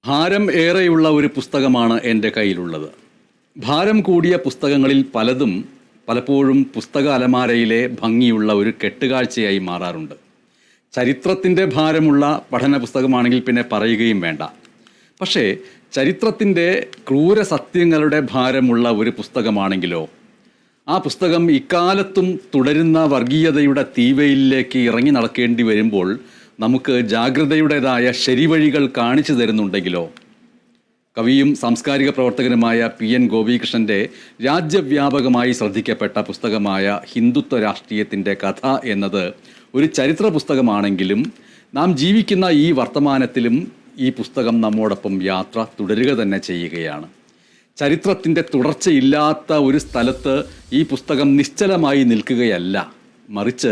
ഭാരം ഏറെയുള്ള ഒരു പുസ്തകമാണ് എൻ്റെ കയ്യിലുള്ളത്. ഭാരം കൂടിയ പുസ്തകങ്ങളിൽ പലതും പലപ്പോഴും പുസ്തക അലമാരയിലെ ഭംഗിയുള്ള ഒരു കെട്ടുകാഴ്ചയായി മാറാറുണ്ട്. ചരിത്രത്തിൻ്റെ ഭാരമുള്ള പഠന പുസ്തകമാണെങ്കിൽ പിന്നെ പറയുകയും വേണ്ട. പക്ഷേ ചരിത്രത്തിൻ്റെ ക്രൂര സത്യങ്ങളുടെ ഭാരമുള്ള ഒരു പുസ്തകമാണെങ്കിലോ, ആ പുസ്തകം ഇക്കാലത്തും തുടരുന്ന വർഗീയതയുടെ തീവെയിലേക്ക് ഇറങ്ങി നടക്കേണ്ടി വരുമ്പോൾ നമുക്ക് ജാഗ്രതയുടേതായ ശരിവഴികൾ കാണിച്ചു തരുന്നുണ്ടെങ്കിലോ. കവിയും സാംസ്കാരിക പ്രവർത്തകനുമായ PN ഗോപികൃഷ്ണൻ്റെ രാജ്യവ്യാപകമായി ശ്രദ്ധിക്കപ്പെട്ട പുസ്തകമായ ഹിന്ദുത്വ രാഷ്ട്രീയത്തിൻ്റെ കഥ എന്നത് ഒരു ചരിത്ര പുസ്തകമാണെങ്കിലും നാം ജീവിക്കുന്ന ഈ വർത്തമാനത്തിലും ഈ പുസ്തകം നമ്മോടൊപ്പം യാത്ര തുടരുക തന്നെ ചെയ്യുകയാണ്. ചരിത്രത്തിൻ്റെ തുടർച്ചയില്ലാത്ത ഒരു സ്ഥലത്ത് ഈ പുസ്തകം നിശ്ചലമായി നിൽക്കുകയല്ല, മറിച്ച്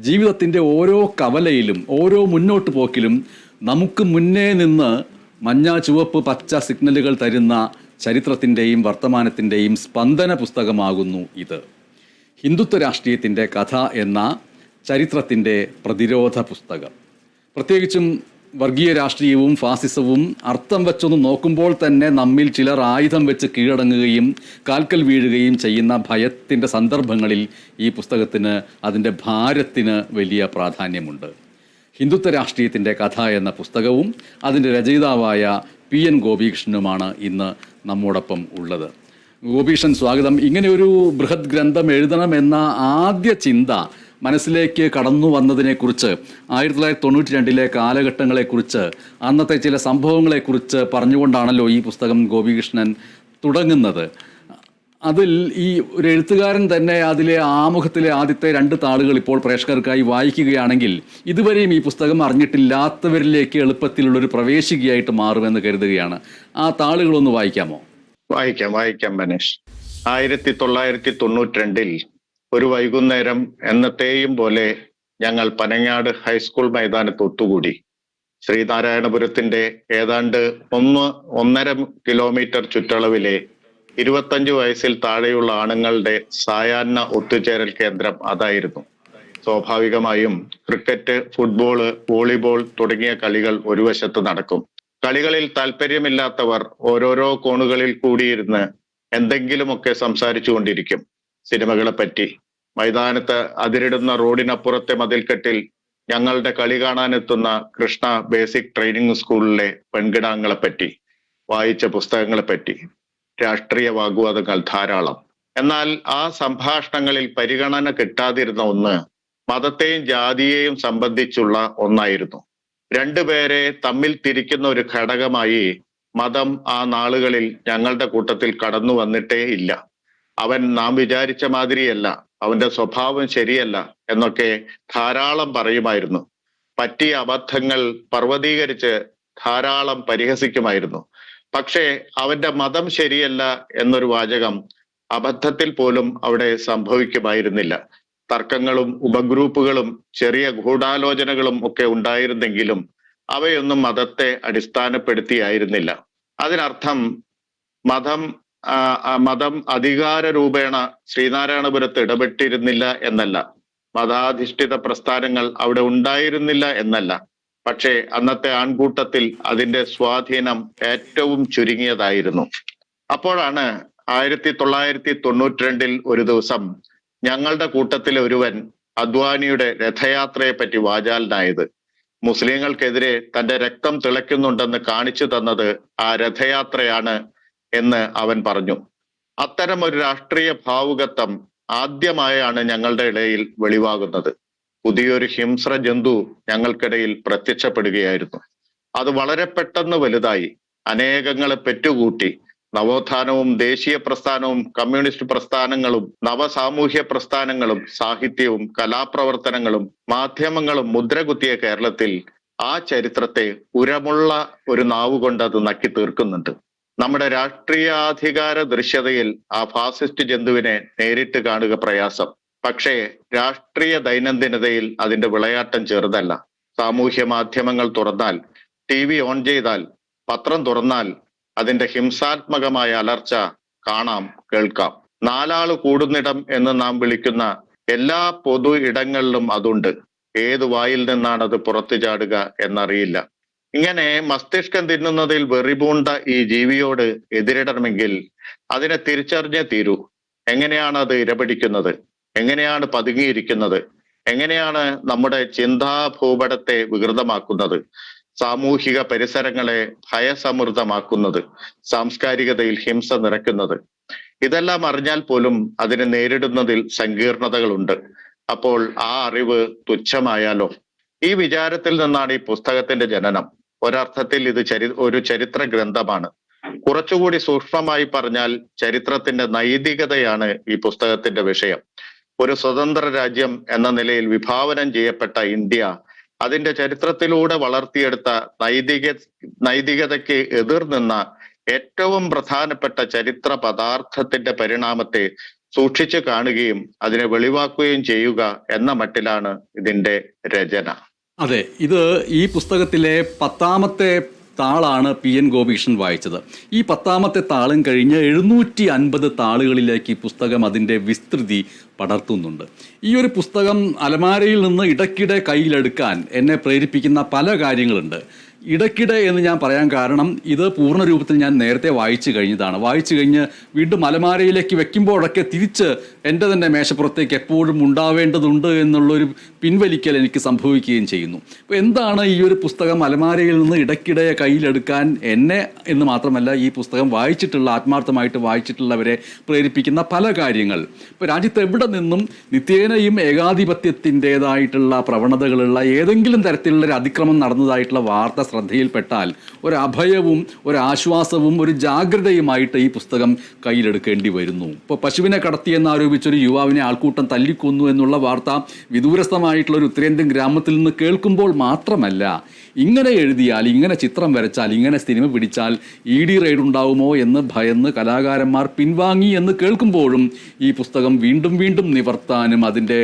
ജീവിതത്തിൻ്റെ ഓരോ കവലയിലും ഓരോ മുന്നോട്ട് പോക്കിലും നമുക്ക് മുന്നേ നിന്ന് മഞ്ഞ ചുവപ്പ് പച്ച സിഗ്നലുകൾ തരുന്ന ചരിത്രത്തിൻ്റെയും വർത്തമാനത്തിൻ്റെയും സ്പന്ദന പുസ്തകമാകുന്നു ഇത്. ഹിന്ദുത്വ രാഷ്ട്രീയത്തിൻ്റെ കഥ എന്ന ചരിത്രത്തിൻ്റെ പ്രതിരോധ പുസ്തകം. പ്രത്യേകിച്ചും വർഗീയ രാഷ്ട്രീയവും ഫാസിസവും അർത്ഥം വെച്ചൊന്ന് നോക്കുമ്പോൾ തന്നെ നമ്മിൽ ചിലർ ആയുധം വെച്ച് കീഴടങ്ങുകയും കാൽക്കൽ വീഴുകയും ചെയ്യുന്ന ഭയത്തിൻ്റെ സന്ദർഭങ്ങളിൽ ഈ പുസ്തകത്തിന് അതിൻ്റെ ഭാരത്തിന് വലിയ പ്രാധാന്യമുണ്ട്. ഹിന്ദുത്വ രാഷ്ട്രീയത്തിൻ്റെ കഥ എന്ന പുസ്തകവും അതിൻ്റെ രചയിതാവായ PN ഗോപികൃഷ്ണനുമാണ് ഇന്ന് നമ്മോടൊപ്പം ഉള്ളത്. ഗോപികൃഷ്ണൻ, സ്വാഗതം. ഇങ്ങനെ ഒരു ബൃഹത് ഗ്രന്ഥം എഴുതണമെന്ന ആദ്യ ചിന്ത മനസ്സിലേക്ക് കടന്നു വന്നതിനെക്കുറിച്ച് 1992 കാലഘട്ടങ്ങളെക്കുറിച്ച്, അന്നത്തെ ചില സംഭവങ്ങളെക്കുറിച്ച് പറഞ്ഞുകൊണ്ടാണല്ലോ ഈ പുസ്തകം ഗോപികൃഷ്ണൻ തുടങ്ങുന്നത്. അതിൽ ഈ ഒരു എഴുത്തുകാരൻ തന്നെ അതിലെ ആമുഖത്തിലെ ആദ്യത്തെ 2 താളുകൾ ഇപ്പോൾ പ്രേക്ഷകർക്കായി വായിക്കുകയാണെങ്കിൽ ഇതുവരെയും ഈ പുസ്തകം അറിഞ്ഞിട്ടില്ലാത്തവരിലേക്ക് എളുപ്പത്തിലുള്ളൊരു പ്രവേശികയായിട്ട് മാറുമെന്ന് കരുതുകയാണ്. ആ താളുകളൊന്ന് വായിക്കാമോ? വായിക്കാം മനീഷ്. 1992 ഒരു വൈകുന്നേരം എന്നത്തെയും പോലെ ഞങ്ങൾ പനങ്ങാട് ഹൈസ്കൂൾ മൈതാനത്ത് ഒത്തുകൂടി. ശ്രീനാരായണപുരത്തിന്റെ ഏതാണ്ട് 1.5 കിലോമീറ്റർ ചുറ്റളവിലെ 25 വയസ്സിൽ താഴെയുള്ള ആണുങ്ങളുടെ സായാഹ്ന ഒത്തുചേരൽ കേന്ദ്രം അതായിരുന്നു. സ്വാഭാവികമായും ക്രിക്കറ്റ്, ഫുട്ബോള്, വോളിബോൾ തുടങ്ങിയ കളികൾ ഒരു വശത്ത് നടക്കും. കളികളിൽ താല്പര്യമില്ലാത്തവർ ഓരോരോ കോണുകളിൽ കൂടിയിരുന്ന് എന്തെങ്കിലുമൊക്കെ സംസാരിച്ചു കൊണ്ടിരിക്കും. സിനിമകളെ പറ്റി. മൈതാനത്ത് അതിരിടുന്ന റോഡിനപ്പുറത്തെ മതിൽക്കെട്ടിൽ ഞങ്ങളുടെ കളി കാണാനെത്തുന്ന കൃഷ്ണ ബേസിക് ട്രെയിനിങ് സ്കൂളിലെ പെൺകിടാങ്ങളെ പറ്റി, വായിച്ച പുസ്തകങ്ങളെ പറ്റി, രാഷ്ട്രീയ വാഗ്വാദങ്ങൾ ധാരാളം. എന്നാൽ ആ സംഭാഷണങ്ങളിൽ പരിഗണന കിട്ടാതിരുന്ന ഒന്ന് മതത്തെയും ജാതിയെയും സംബന്ധിച്ചുള്ള ഒന്നായിരുന്നു. രണ്ടുപേരെ തമ്മിൽ തിരിക്കുന്ന ഒരു ഘടകമായി മതം ആ നാളുകളിൽ ഞങ്ങളുടെ കൂട്ടത്തിൽ കടന്നു വന്നിട്ടേ ഇല്ല. അവൻ നാം വിചാരിച്ച മാതിരിയല്ല, അവന്റെ സ്വഭാവം ശരിയല്ല എന്നൊക്കെ ധാരാളം പറയുമായിരുന്നു. പറ്റിയ അബദ്ധങ്ങൾ പർവ്വതീകരിച്ച് ധാരാളം പരിഹസിക്കുമായിരുന്നു. പക്ഷേ അവന്റെ മതം ശരിയല്ല എന്നൊരു വാചകം അബദ്ധത്തിൽ പോലും അവിടെ സംഭവിക്കുമായിരുന്നില്ല. തർക്കങ്ങളും ഉപഗ്രൂപ്പുകളും ചെറിയ ഗൂഢാലോചനകളും ഒക്കെ ഉണ്ടായിരുന്നെങ്കിലും അവയൊന്നും മതത്തെ അടിസ്ഥാനപ്പെടുത്തിയായിരുന്നില്ല. അതിനർത്ഥം മതം അധികാര രൂപേണ ശ്രീനാരായണപുരത്ത് ഇടപെട്ടിരുന്നില്ല എന്നല്ല, മതാധിഷ്ഠിത പ്രസ്ഥാനങ്ങൾ അവിടെ ഉണ്ടായിരുന്നില്ല എന്നല്ല. പക്ഷേ അന്നത്തെ ആൺകൂട്ടത്തിൽ അതിന്റെ സ്വാധീനം ഏറ്റവും ചുരുങ്ങിയതായിരുന്നു. അപ്പോഴാണ് 1992 ഒരു ദിവസം ഞങ്ങളുടെ കൂട്ടത്തിലെ ഒരുവൻ അദ്വാനിയുടെ രഥയാത്രയെ പറ്റി വാചാലനായത്. മുസ്ലിങ്ങൾക്കെതിരെ തന്റെ രക്തം തിളയ്ക്കുന്നുണ്ടെന്ന് കാണിച്ചു തന്നത് ആ രഥയാത്രയാണ് എന്ന് അവൻ പറഞ്ഞു. അത്തരം ഒരു രാഷ്ട്രീയ ഭാവുകത്വം ആദ്യമായാണ് ഞങ്ങളുടെ ഇടയിൽ വെളിവാകുന്നത്. പുതിയൊരു ഹിംസ്ര ജന്തു ഞങ്ങൾക്കിടയിൽ പ്രത്യക്ഷപ്പെടുകയായിരുന്നു. അത് വളരെ പെട്ടെന്ന് വലുതായി, അനേകങ്ങളെ പെറ്റുകൂട്ടി. നവോത്ഥാനവും ദേശീയ പ്രസ്ഥാനവും കമ്മ്യൂണിസ്റ്റ് പ്രസ്ഥാനങ്ങളും നവസാമൂഹ്യ പ്രസ്ഥാനങ്ങളും സാഹിത്യവും കലാപ്രവർത്തനങ്ങളും മാധ്യമങ്ങളും മുദ്രകുത്തിയ കേരളത്തിൽ ആ ചരിത്രത്തെ ഉരമുള്ള ഒരു നാവുകൊണ്ട് അത് നക്കി തീർക്കുന്നുണ്ട്. നമ്മുടെ രാഷ്ട്രീയാധികാര ദൃശ്യതയിൽ ആ ഫാസിസ്റ്റ് ജന്തുവിനെ നേരിട്ട് കാണുക പ്രയാസം. പക്ഷേ രാഷ്ട്രീയ ദൈനംദിനതയിൽ അതിന്റെ വിളയാട്ടം ചെറുതല്ല. സാമൂഹ്യ മാധ്യമങ്ങൾ തുറന്നാൽ, TV ഓൺ ചെയ്താൽ, പത്രം തുറന്നാൽ അതിന്റെ ഹിംസാത്മകമായ അലർച്ച കാണാം, കേൾക്കാം. 4 ആള് കൂടുന്നിടം എന്ന് നാം വിളിക്കുന്ന എല്ലാ പൊതു ഇടങ്ങളിലും അതുണ്ട്. ഏത് വായിൽ നിന്നാണ് അത് പുറത്തു ചാടുക എന്നറിയില്ല. ഇങ്ങനെ മസ്തിഷ്കം തിന്നുന്നതിൽ വെറിപൂണ്ട ഈ ജീവിയോട് എതിരിടണമെങ്കിൽ അതിനെ തിരിച്ചറിഞ്ഞേ തീരൂ. എങ്ങനെയാണ് അത് ഇരപിടിക്കുന്നത്, എങ്ങനെയാണ് പതുങ്ങിയിരിക്കുന്നത്, എങ്ങനെയാണ് നമ്മുടെ ചിന്താഭൂപടത്തെ വികൃതമാക്കുന്നത്, സാമൂഹിക പരിസരങ്ങളെ ഭയസമൃദ്ധമാക്കുന്നത്, സാംസ്കാരികതയിൽ ഹിംസ നിറയ്ക്കുന്നത്. ഇതെല്ലാം അറിഞ്ഞാൽ പോലും അതിനെ നേരിടുന്നതിൽ സങ്കീർണതകളുണ്ട്. അപ്പോൾ ആ അറിവ് തുച്ഛമായാലോ? ഈ വിചാരത്തിൽ നിന്നാണ് ഈ പുസ്തകത്തിന്റെ ജനനം. ഒരർത്ഥത്തിൽ ഇത് ഒരു ചരിത്ര ഗ്രന്ഥമാണ്. കുറച്ചുകൂടി സൂക്ഷ്മമായി പറഞ്ഞാൽ ചരിത്രത്തിന്റെ നൈതികതയാണ് ഈ പുസ്തകത്തിന്റെ വിഷയം. ഒരു സ്വതന്ത്ര രാജ്യം എന്ന നിലയിൽ വിഭാവനം ചെയ്യപ്പെട്ട ഇന്ത്യ അതിന്റെ ചരിത്രത്തിലൂടെ വളർത്തിയെടുത്ത നൈതികതയ്ക്ക് എതിർനിന്ന ഏറ്റവും പ്രധാനപ്പെട്ട ചരിത്ര പദാർത്ഥത്തിന്റെ പരിണാമത്തെ സൂക്ഷിച്ചു കാണുകയും അതിനെ വെളിവാക്കുകയും ചെയ്യുക എന്ന മട്ടിലാണ് ഇതിന്റെ രചന. അതെ, ഇത് ഈ പുസ്തകത്തിലെ 10ാമത്തെ താളാണ് PN ഗോപികൃഷ്ണൻ വായിച്ചത്. ഈ 10ാമത്തെ താളും കഴിഞ്ഞ് 750 താളുകളിലേക്ക് ഈ പുസ്തകം അതിൻ്റെ വിസ്തൃതി പടർത്തുന്നുണ്ട്. ഈ ഒരു പുസ്തകം അലമാരയിൽ നിന്ന് ഇടയ്ക്കിടെ കയ്യിലെടുക്കാൻ എന്നെ പ്രേരിപ്പിക്കുന്ന പല കാര്യങ്ങളുണ്ട്. ഇടയ്ക്കിടെ എന്ന് ഞാൻ പറയാൻ കാരണം ഇത് പൂർണ്ണ രൂപത്തിൽ ഞാൻ നേരത്തെ വായിച്ചു കഴിഞ്ഞതാണ്. വായിച്ചു കഴിഞ്ഞ് വീണ്ടും അലമാരയിലേക്ക് വെക്കുമ്പോഴൊക്കെ തിരിച്ച് എൻ്റെ തന്നെ മേശപ്പുറത്തേക്ക് എപ്പോഴും ഉണ്ടാവേണ്ടതുണ്ട് എന്നുള്ളൊരു പിൻവലിക്കൽ എനിക്ക് സംഭവിക്കുകയും ചെയ്യുന്നു. അപ്പോൾ എന്താണ് ഈ ഒരു പുസ്തകം അലമാരയിൽ നിന്ന് ഇടയ്ക്കിടെ കയ്യിലെടുക്കാൻ എന്നെ എന്ന് മാത്രമല്ല ഈ പുസ്തകം വായിച്ചിട്ടുള്ള ആത്മാർത്ഥമായിട്ട് വായിച്ചിട്ടുള്ളവരെ പ്രേരിപ്പിക്കുന്ന പല കാര്യങ്ങൾ. ഇപ്പോൾ രാജ്യത്ത് എവിടെ നിന്നും നിത്യേനയും ഏകാധിപത്യത്തിൻ്റെതായിട്ടുള്ള പ്രവണതകളുള്ള ഏതെങ്കിലും തരത്തിലുള്ള ഒരു അതിക്രമം നടന്നതായിട്ടുള്ള വാർത്ത ശ്രദ്ധയിൽപ്പെട്ടാൽ ഒരു അഭയവും ഒരു ആശ്വാസവും ഒരു ജാഗ്രതയുമായിട്ട് ഈ പുസ്തകം കയ്യിലെടുക്കേണ്ടി വരുന്നു. ഇപ്പോൾ പശുവിനെ കടത്തിയെന്ന് ആരോപിച്ചൊരു യുവാവിനെ ആൾക്കൂട്ടം തല്ലിക്കൊന്നു എന്നുള്ള വാർത്ത വിദൂരസ്ഥമായിട്ടുള്ള ഒരു ഉത്തരേന്ത്യൻ ഗ്രാമത്തിൽ നിന്ന് കേൾക്കുമ്പോൾ മാത്രമല്ല, ഇങ്ങനെ എഴുതിയാൽ, ഇങ്ങനെ ചിത്രം വരച്ചാൽ, ഇങ്ങനെ സിനിമ പിടിച്ചാൽ ED റെയ്ഡ് ഉണ്ടാവുമോ എന്ന് ഭയന്ന് കലാകാരന്മാർ പിൻവാങ്ങി എന്ന് കേൾക്കുമ്പോഴും ഈ പുസ്തകം വീണ്ടും വീണ്ടും നിവർത്താനും അതിൻ്റെ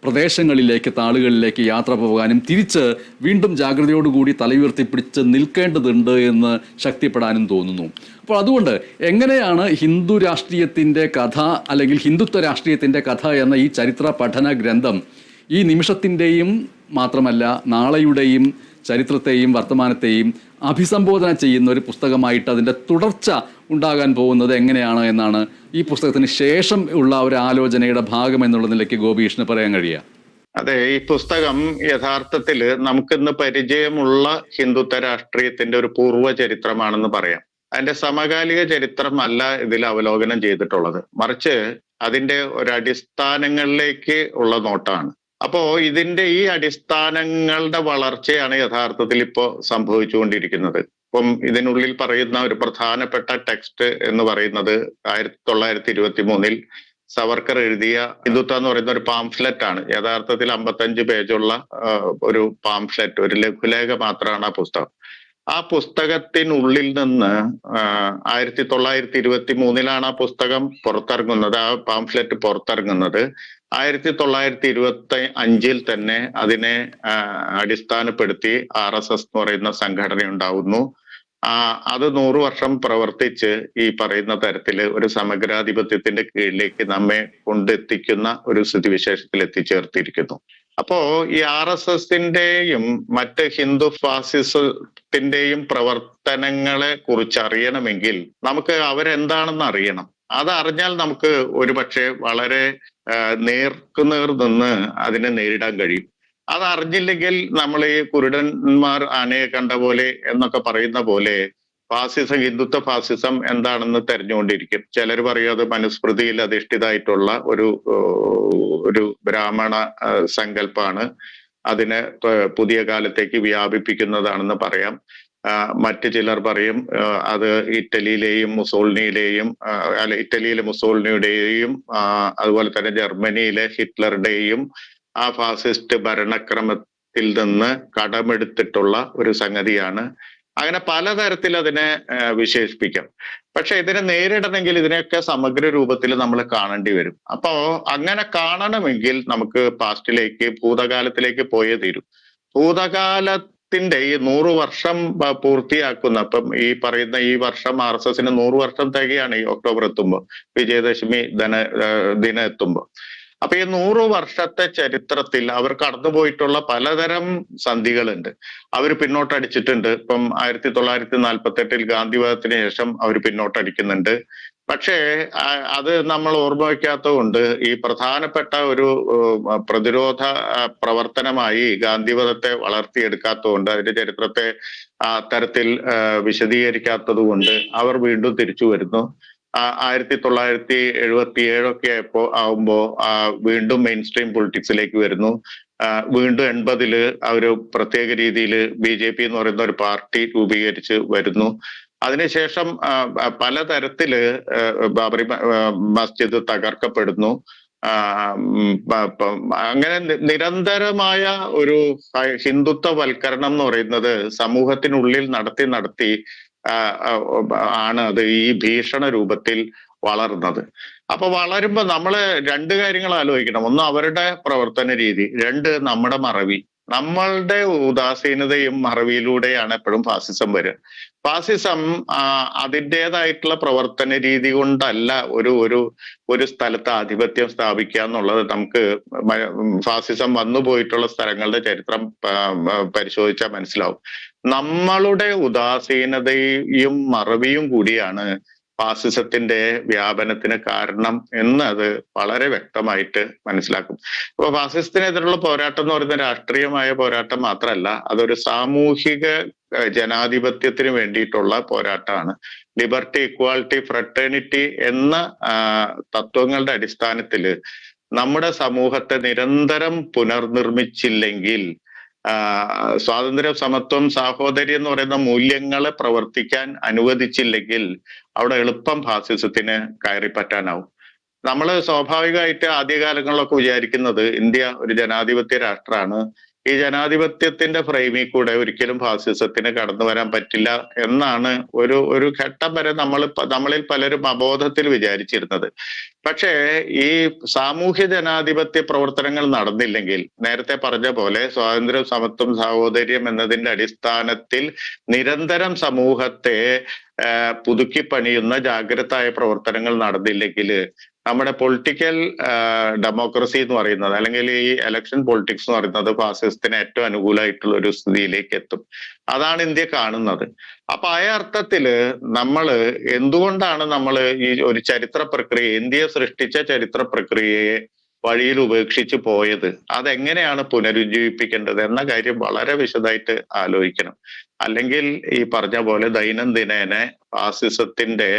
പ്രദേശങ്ങളിലേക്ക്, താളുകളിലേക്ക് യാത്ര പോകാനും തിരിച്ച് വീണ്ടും ജാഗ്രതയോടുകൂടി തലയുയർത്തിപ്പിടിച്ച് നിൽക്കേണ്ടതുണ്ട് എന്ന് ശക്തിപ്പെടാനും തോന്നുന്നു. അപ്പോൾ അതുകൊണ്ട് എങ്ങനെയാണ് ഹിന്ദു രാഷ്ട്രീയത്തിൻ്റെ കഥ അല്ലെങ്കിൽ ഹിന്ദുത്വ രാഷ്ട്രീയത്തിൻ്റെ കഥ എന്ന ഈ ചരിത്ര പഠന ഗ്രന്ഥം ഈ നിമിഷത്തിൻ്റെയും മാത്രമല്ല നാളെയുടെയും ചരിത്രത്തെയും വർത്തമാനത്തെയും അഭിസംബോധന ചെയ്യുന്ന ഒരു പുസ്തകമായിട്ട് അതിൻ്റെ തുടർച്ച ഉണ്ടാകാൻ പോകുന്നത് എങ്ങനെയാണ് എന്നാണ് ഈ പുസ്തകത്തിന് ശേഷം ഉള്ള ഒരു ആലോചനയുടെ ഭാഗം എന്നുള്ള നിലയ്ക്ക് ഗോപികൃഷ്ണന് പറയാൻ കഴിയുക. അതെ, ഈ പുസ്തകം യഥാർത്ഥത്തിൽ നമുക്കിന്ന് പരിചയമുള്ള ഹിന്ദുത്വ രാഷ്ട്രീയത്തിന്റെ ഒരു പൂർവ്വ ചരിത്രമാണെന്ന് പറയാം. അതിന്റെ സമകാലിക ചരിത്രമല്ല ഇതിൽ അവലോകനം ചെയ്തിട്ടുള്ളത്, മറിച്ച് അതിന്റെ ഒരു അടിസ്ഥാനങ്ങളിലേക്ക് ഉള്ള നോട്ടാണ്. അപ്പോ ഇതിന്റെ ഈ അടിസ്ഥാനങ്ങളുടെ വളർച്ചയാണ് യഥാർത്ഥത്തിൽ ഇപ്പോ സംഭവിച്ചുകൊണ്ടിരിക്കുന്നത്. ഇപ്പം ഇതിനുള്ളിൽ പറയുന്ന ഒരു പ്രധാനപ്പെട്ട ടെക്സ്റ്റ് എന്ന് പറയുന്നത് 1923 സവർക്കർ എഴുതിയ ഹിന്ദുത്വ എന്ന് പറയുന്ന ഒരു പാംഫ്ലെറ്റ് ആണ്. യഥാർത്ഥത്തിൽ 55 പേജുള്ള ഒരു പാംഫ്ലെറ്റ്, ഒരു ലഘുലേഖ മാത്രമാണ് ആ പുസ്തകം. ആ പുസ്തകത്തിനുള്ളിൽ നിന്ന് 1923 ആ പുസ്തകം പുറത്തിറങ്ങുന്നത്, ആ പാംഫ്ലെറ്റ് പുറത്തിറങ്ങുന്നത്. 1925 തന്നെ അതിനെ അടിസ്ഥാനപ്പെടുത്തി RSS എന്ന് പറയുന്ന സംഘടന ഉണ്ടാവുന്നു. അത് 100 വർഷം പ്രവർത്തിച്ച് ഈ പറയുന്ന തരത്തില് ഒരു സമഗ്രാധിപത്യത്തിന്റെ കീഴിലേക്ക് നമ്മെ കൊണ്ടെത്തിക്കുന്ന ഒരു സ്ഥിതിവിശേഷത്തിൽ എത്തിച്ചേർത്തിരിക്കുന്നു. അപ്പോ ഈ RSSന്റെയും മറ്റ് ഹിന്ദു ഫാസിസത്തിന്റെയും പ്രവർത്തനങ്ങളെ കുറിച്ച് അറിയണമെങ്കിൽ നമുക്ക് അവരെന്താണെന്ന് അറിയണം. അതറിഞ്ഞാൽ നമുക്ക് ഒരുപക്ഷെ വളരെ നേർക്കുനേർ നിന്ന് അതിനെ നേരിടാൻ കഴിയും. അതറിഞ്ഞില്ലെങ്കിൽ നമ്മൾ ഈ കുരുടന്മാർ ആനയെ കണ്ട പോലെ എന്നൊക്കെ പറയുന്ന പോലെ ഫാസിസം, ഹിന്ദുത്വ ഫാസിസം എന്താണെന്ന് തെരഞ്ഞുകൊണ്ടിരിക്കും. ചിലർ പറയും അത് മനുസ്മൃതിയിൽ അധിഷ്ഠിതമായിട്ടുള്ള ഒരു ബ്രാഹ്മണ സങ്കല്പമാണ്, അതിനെ പുതിയ കാലത്തേക്ക് വ്യാപിപ്പിക്കുന്നതാണെന്ന് പറയാം. മറ്റു ചിലർ പറയും അത് ഇറ്റലിയിലെയും മുസോളിനിയുടെയും അതുപോലെ തന്നെ ജർമ്മനിയിലെ ഹിറ്റ്ലറുടെയും ആ ഫാസിസ്റ്റ് ഭരണക്രമത്തിൽ നിന്ന് കടമെടുത്തിട്ടുള്ള ഒരു സംഗതിയാണ്. അങ്ങനെ പലതരത്തിൽ അതിനെ വിശേഷിപ്പിക്കാം. പക്ഷെ ഇതിനെ നേരിടണമെങ്കിൽ ഇതിനെയൊക്കെ സമഗ്ര രൂപത്തിൽ നമ്മൾ കാണേണ്ടി വരും. അപ്പോ അങ്ങനെ കാണണമെങ്കിൽ നമുക്ക് ഭൂതകാലത്തിലേക്ക് പോയേ തീരൂ. ഭൂതകാലത്തിന്റെ ഈ 100 വർഷം പൂർത്തിയാക്കുന്ന, ഇപ്പം ഈ പറയുന്ന ഈ വർഷം RSSന് 100 വർഷം തികയാണ് ഈ ഒക്ടോബർ എത്തുമ്പോൾ, വിജയദശമി ദിനം എത്തുമ്പോൾ. അപ്പൊ ഈ 100 വർഷത്തെ ചരിത്രത്തിൽ അവർ കടന്നുപോയിട്ടുള്ള പലതരം സന്ധികളുണ്ട്. അവർ പിന്നോട്ടടിച്ചിട്ടുണ്ട്. ഇപ്പം 1948 ഗാന്ധിവാദത്തിന് ശേഷം അവർ പിന്നോട്ടടിക്കുന്നുണ്ട്. പക്ഷേ അത് നമ്മൾ ഓർമ്മ വയ്ക്കാത്തത് കൊണ്ട് ഈ പ്രധാനപ്പെട്ട ഒരു പ്രതിരോധ പ്രവർത്തനമായി ഗാന്ധിവധത്തെ വളർത്തിയെടുക്കാത്തത് കൊണ്ട്, അതിന്റെ ചരിത്രത്തെ അത്തരത്തിൽ വിശദീകരിക്കാത്തത് കൊണ്ട് അവർ വീണ്ടും തിരിച്ചു വരുന്നു. 1977 ആവുമ്പോ വീണ്ടും മെയിൻ സ്ട്രീം പൊളിറ്റിക്സിലേക്ക് വരുന്നു. വീണ്ടും 80 ഒരു പ്രത്യേക രീതിയിൽ BJP എന്ന് പറയുന്ന ഒരു പാർട്ടി രൂപീകരിച്ച് വരുന്നു. അതിനുശേഷം പലതരത്തില് ബാബറി മസ്ജിദ് തകർക്കപ്പെടുന്നു. അങ്ങനെ നിരന്തരമായ ഒരു ഹിന്ദുത്വവൽക്കരണം എന്ന് പറയുന്നത് സമൂഹത്തിനുള്ളിൽ നടത്തി ആണ് അത് ഈ ഭീഷണ രൂപത്തിൽ വളർന്നത്. അപ്പൊ വളരുമ്പോ നമ്മള് രണ്ട് കാര്യങ്ങൾ ആലോചിക്കണം. ഒന്ന് അവരുടെ പ്രവർത്തന രീതി, രണ്ട് നമ്മുടെ മറവി. നമ്മളുടെ ഉദാസീനതയും മറവിയിലൂടെയാണ് എപ്പോഴും ഫാസിസം വരിക. ഫാസിസം അതിൻ്റെതായിട്ടുള്ള പ്രവർത്തന രീതി കൊണ്ടല്ല ഒരു സ്ഥലത്ത് ആധിപത്യം സ്ഥാപിക്കുക എന്നുള്ളത്. നമുക്ക് ഫാസിസം വന്നുപോയിട്ടുള്ള സ്ഥലങ്ങളുടെ ചരിത്രം പരിശോധിച്ചാൽ മനസ്സിലാവും. നമ്മളുടെ ഉദാസീനതയും മറവിയും കൂടിയാണ് ഫാസിസത്തിന്റെ വ്യാപനത്തിന് കാരണം എന്ന് അത് വളരെ വ്യക്തമായിട്ട് മനസ്സിലാക്കും. അപ്പൊ ഫാസിസത്തിനെതിരുള്ള പോരാട്ടം എന്ന് പറയുന്ന രാഷ്ട്രീയമായ പോരാട്ടം മാത്രമല്ല, അതൊരു സാമൂഹിക ജനാധിപത്യത്തിന് വേണ്ടിയിട്ടുള്ള പോരാട്ടമാണ്. ലിബർട്ടി, ഇക്വാളിറ്റി, ഫ്രട്ടേണിറ്റി എന്ന തത്വങ്ങളുടെ അടിസ്ഥാനത്തില് നമ്മുടെ സമൂഹത്തെ നിരന്തരം പുനർനിർമ്മിച്ചില്ലെങ്കിൽ, സ്വാതന്ത്ര്യം, സമത്വം, സാഹോദര്യം എന്ന് പറയുന്ന മൂല്യങ്ങളെ പ്രവർത്തിക്കാൻ അനുവദിച്ചില്ലെങ്കിൽ അവിടെ എളുപ്പം ഫാസിസത്തിന് കയറിപ്പറ്റാനാവും. നമ്മൾ സ്വാഭാവികമായിട്ട് ആദ്യകാലങ്ങളിലൊക്കെ വിചാരിക്കുന്നത് ഇന്ത്യ ഒരു ജനാധിപത്യ രാഷ്ട്രമാണ്, ഈ ജനാധിപത്യത്തിന്റെ ഫ്രെയിമിൽ കൂടെ ഒരിക്കലും ഫാസിസത്തിന് കടന്നു വരാൻ പറ്റില്ല എന്നാണ് ഒരു ഘട്ടം വരെ നമ്മളിൽ പലരും അബോധത്തിൽ വിചാരിച്ചിരുന്നത്. പക്ഷേ ഈ സാമൂഹ്യ ജനാധിപത്യ പ്രവർത്തനങ്ങൾ നടന്നില്ലെങ്കിൽ, നേരത്തെ പറഞ്ഞ പോലെ സ്വാതന്ത്ര്യം, സമത്വം, സാഹോദര്യം എന്നതിന്റെ അടിസ്ഥാനത്തിൽ നിരന്തരം സമൂഹത്തെ പുതുക്കി പണിയുന്ന ജാഗ്രതായ പ്രവർത്തനങ്ങൾ നടന്നില്ലെങ്കിൽ നമ്മുടെ പൊളിറ്റിക്കൽ ഡെമോക്രസി എന്ന് പറയുന്നത്, അല്ലെങ്കിൽ ഈ ഇലക്ഷൻ പൊളിറ്റിക്സ് എന്ന് പറയുന്നത് ഫാസിസത്തിന് ഏറ്റവും അനുകൂലമായിട്ടുള്ള ഒരു സ്ഥിതിയിലേക്ക് എത്തും. അതാണ് ഇന്ത്യ കാണുന്നത്. അപ്പൊ ആ അർത്ഥത്തില് എന്തുകൊണ്ടാണ് നമ്മൾ ഈ ഒരു ചരിത്ര പ്രക്രിയ, ഇന്ത്യയെ സൃഷ്ടിച്ച ചരിത്ര പ്രക്രിയയെ വഴിയിൽ ഉപേക്ഷിച്ച് പോയത്, അതെങ്ങനെയാണ് പുനരുജ്ജീവിപ്പിക്കേണ്ടത് എന്ന കാര്യം വളരെ വിശദമായിട്ട് ആലോചിക്കണം. അല്ലെങ്കിൽ ഈ പറഞ്ഞ പോലെ ദൈനംദിനേനെ ഫാസിസത്തിന്റെ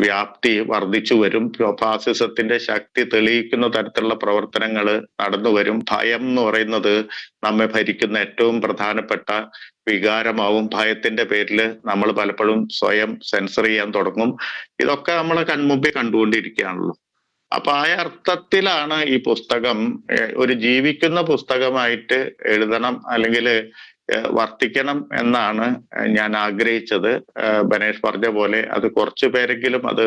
വ്യാപ്തി വർദ്ധിച്ചു വരും. ഫാസിസത്തിന്റെ ശക്തി തെളിയിക്കുന്ന തരത്തിലുള്ള പ്രവർത്തനങ്ങൾ നടന്നു വരും. ഭയം എന്ന് പറയുന്നത് നമ്മെ ഭരിക്കുന്ന ഏറ്റവും പ്രധാനപ്പെട്ട വികാരമാവും. ഭയത്തിന്റെ പേരിൽ നമ്മൾ പലപ്പോഴും സ്വയം സെൻസർ ചെയ്യാൻ തുടങ്ങും. ഇതൊക്കെ നമ്മളെ കൺമുമ്പിൽ കണ്ടുകൊണ്ടിരിക്കുകയാണല്ലോ. അപ്പൊ ആ അർത്ഥത്തിലാണ് ഈ പുസ്തകം ഒരു ജീവിക്കുന്ന പുസ്തകമായിട്ട് എഴുതണം, അല്ലെങ്കിൽ വർത്തിക്കണം എന്നാണ് ഞാൻ ആഗ്രഹിച്ചത്. ബനേഷ് പറഞ്ഞ പോലെ അത് കുറച്ചു പേരെങ്കിലും അത്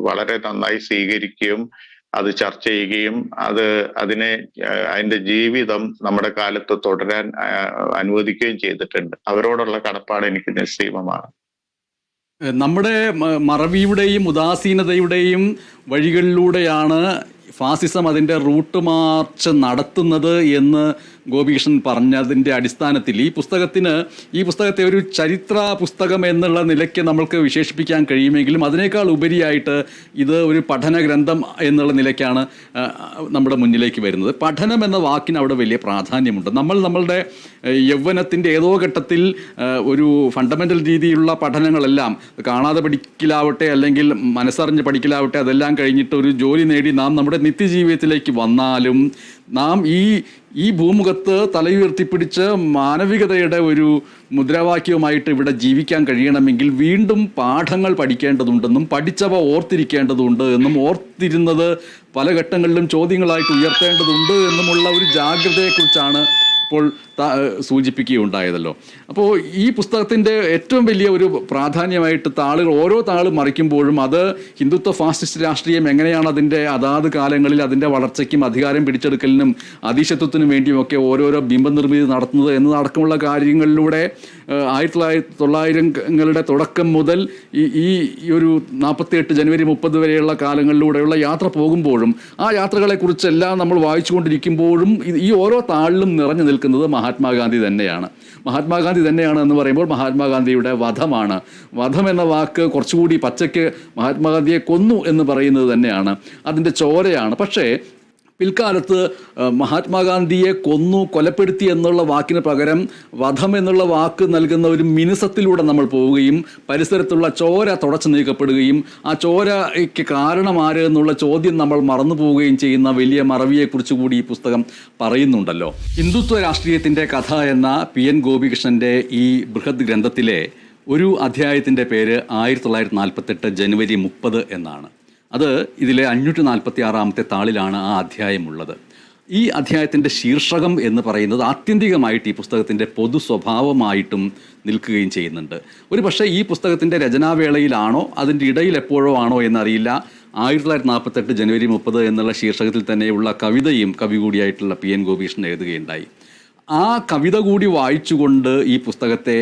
വളരെ നന്നായി സ്വീകരിക്കുകയും അത് ചർച്ച ചെയ്യുകയും അതിന്റെ ജീവിതം നമ്മുടെ കാലത്ത് തുടരാൻ അനുവദിക്കുകയും ചെയ്തിട്ടുണ്ട്. അവരോടുള്ള കടപ്പാട് എനിക്ക് നിസ്സീമമാണ്. നമ്മുടെ മറവിയുടെയും ഉദാസീനതയുടെയും വഴികളിലൂടെയാണ് ഫാസിസം അതിൻ്റെ റൂട്ട് മാർച്ച് നടത്തുന്നത് എന്ന് ഗോപികൃഷ്ണൻ പറഞ്ഞതിൻ്റെ അടിസ്ഥാനത്തിൽ ഈ പുസ്തകത്തെ ഒരു ചരിത്ര പുസ്തകം എന്നുള്ള നിലയ്ക്ക് നമ്മൾക്ക് വിശേഷിപ്പിക്കാൻ കഴിയുമെങ്കിലും അതിനേക്കാൾ ഉപരിയായിട്ട് ഇത് ഒരു പഠന ഗ്രന്ഥം എന്നുള്ള നിലയ്ക്കാണ് നമ്മുടെ മുന്നിലേക്ക് വരുന്നത്. പഠനം എന്ന വാക്കിന് അവിടെ വലിയ പ്രാധാന്യമുണ്ട്. നമ്മളുടെ യൗവനത്തിൻ്റെ ഏതോ ഘട്ടത്തിൽ ഒരു ഫണ്ടമെൻ്റൽ രീതിയിലുള്ള പഠനങ്ങളെല്ലാം കാണാതെ പഠിക്കലാവട്ടെ അല്ലെങ്കിൽ മനസ്സറിഞ്ഞ് പഠിക്കലാവട്ടെ, അതെല്ലാം കഴിഞ്ഞിട്ട് ഒരു ജോലി നേടി നാം നമ്മുടെ നിത്യജീവിതത്തിലേക്ക് വന്നാലും നാം ഈ ഭൂമുഖത്ത് തലയുയർത്തിപ്പിടിച്ച് മാനവികതയുടെ ഒരു മുദ്രാവാക്യവുമായിട്ട് ഇവിടെ ജീവിക്കാൻ കഴിയണമെങ്കിൽ വീണ്ടും പാഠങ്ങൾ പഠിക്കേണ്ടതുണ്ടെന്നും പഠിച്ചവ ഓർത്തിരിക്കേണ്ടതുണ്ട് എന്നും ഓർത്തിരുന്നത് പല ഘട്ടങ്ങളിലും ചോദ്യങ്ങളായിട്ട് ഉയർത്തേണ്ടതുണ്ട് എന്നുമുള്ള ഒരു ജാഗ്രതയെക്കുറിച്ചാണ് ഇപ്പോൾ സൂചിപ്പിക്കുകയുണ്ടായതല്ലോ. അപ്പോൾ ഈ പുസ്തകത്തിൻ്റെ ഏറ്റവും വലിയ ഒരു പ്രാധാന്യമായിട്ട് ഓരോ താള് മറിക്കുമ്പോഴും അത് ഹിന്ദുത്വ ഫാസിസ്റ്റ് രാഷ്ട്രീയം എങ്ങനെയാണ് അതിൻ്റെ അതാത് കാലങ്ങളിൽ അതിൻ്റെ വളർച്ചയ്ക്കും അധികാരം പിടിച്ചെടുക്കലിനും അതീശത്വത്തിനും വേണ്ടിയുമൊക്കെ ഓരോരോ ബിംബനിർമ്മിതി നടത്തുന്നത് എന്നതടക്കമുള്ള കാര്യങ്ങളിലൂടെ 1900 തുടക്കം മുതൽ ഈ ഒരു 48 ജനുവരി 30 വരെയുള്ള കാലങ്ങളിലൂടെയുള്ള യാത്ര പോകുമ്പോഴും ആ യാത്രകളെക്കുറിച്ചെല്ലാം നമ്മൾ വായിച്ചുകൊണ്ടിരിക്കുമ്പോഴും ഈ ഓരോ താളിലും നിറഞ്ഞു നിൽക്കുന്നത് മഹാത്മാഗാന്ധി തന്നെയാണ്. മഹാത്മാഗാന്ധി തന്നെയാണ് എന്ന് പറയുമ്പോൾ മഹാത്മാഗാന്ധിയുടെ വധമാണ്. വധം എന്ന വാക്ക് കുറച്ചുകൂടി പച്ചയ്ക്ക് മഹാത്മാഗാന്ധിയെ കൊന്നു എന്ന് പറയുന്നത് തന്നെയാണ്, അതിൻ്റെ ചോരയാണ്. പക്ഷേ പിൽക്കാലത്ത് മഹാത്മാഗാന്ധിയെ കൊലപ്പെടുത്തി എന്നുള്ള വാക്കിന് പകരം വധം എന്നുള്ള വാക്ക് നൽകുന്ന ഒരു മിനുസത്തിലൂടെ നമ്മൾ പോവുകയും പരിസരത്തുള്ള ചോര തുടച്ചു നീക്കപ്പെടുകയും ആ ചോരയ്ക്ക് കാരണം ആര് എന്നുള്ള ചോദ്യം നമ്മൾ മറന്നു പോവുകയും ചെയ്യുന്ന വലിയ മറവിയെക്കുറിച്ച് കൂടി ഈ പുസ്തകം പറയുന്നുണ്ടല്ലോ. ഹിന്ദുത്വ രാഷ്ട്രീയത്തിൻ്റെ കഥ എന്ന PN ഗോപികൃഷ്ണൻ്റെ ഈ ബൃഹത് ഗ്രന്ഥത്തിലെ ഒരു അധ്യായത്തിൻ്റെ പേര് 1948 ജനുവരി 30 എന്നാണ്. അത് ഇതിലെ 546-ാമത്തെ താളിലാണ് ആ അധ്യായമുള്ളത്. ഈ അധ്യായത്തിൻ്റെ ശീർഷകം എന്ന് പറയുന്നത് ആത്യന്തികമായിട്ട് ഈ പുസ്തകത്തിൻ്റെ പൊതു സ്വഭാവമായിട്ടും നിൽക്കുകയും ചെയ്യുന്നുണ്ട്. ഒരു പക്ഷേ ഈ പുസ്തകത്തിൻ്റെ രചനാവേളയിലാണോ അതിൻ്റെ ഇടയിൽ എപ്പോഴോ ആണോ എന്നറിയില്ല, 1948 ജനുവരി 30 എന്നുള്ള ശീർഷകത്തിൽ തന്നെയുള്ള കവിതയും കവി കൂടിയായിട്ടുള്ള PN ഗോപികൃഷ്ണൻ എഴുതുകയുണ്ടായി. ആ കവിത കൂടി വായിച്ചുകൊണ്ട് ഈ പുസ്തകത്തെ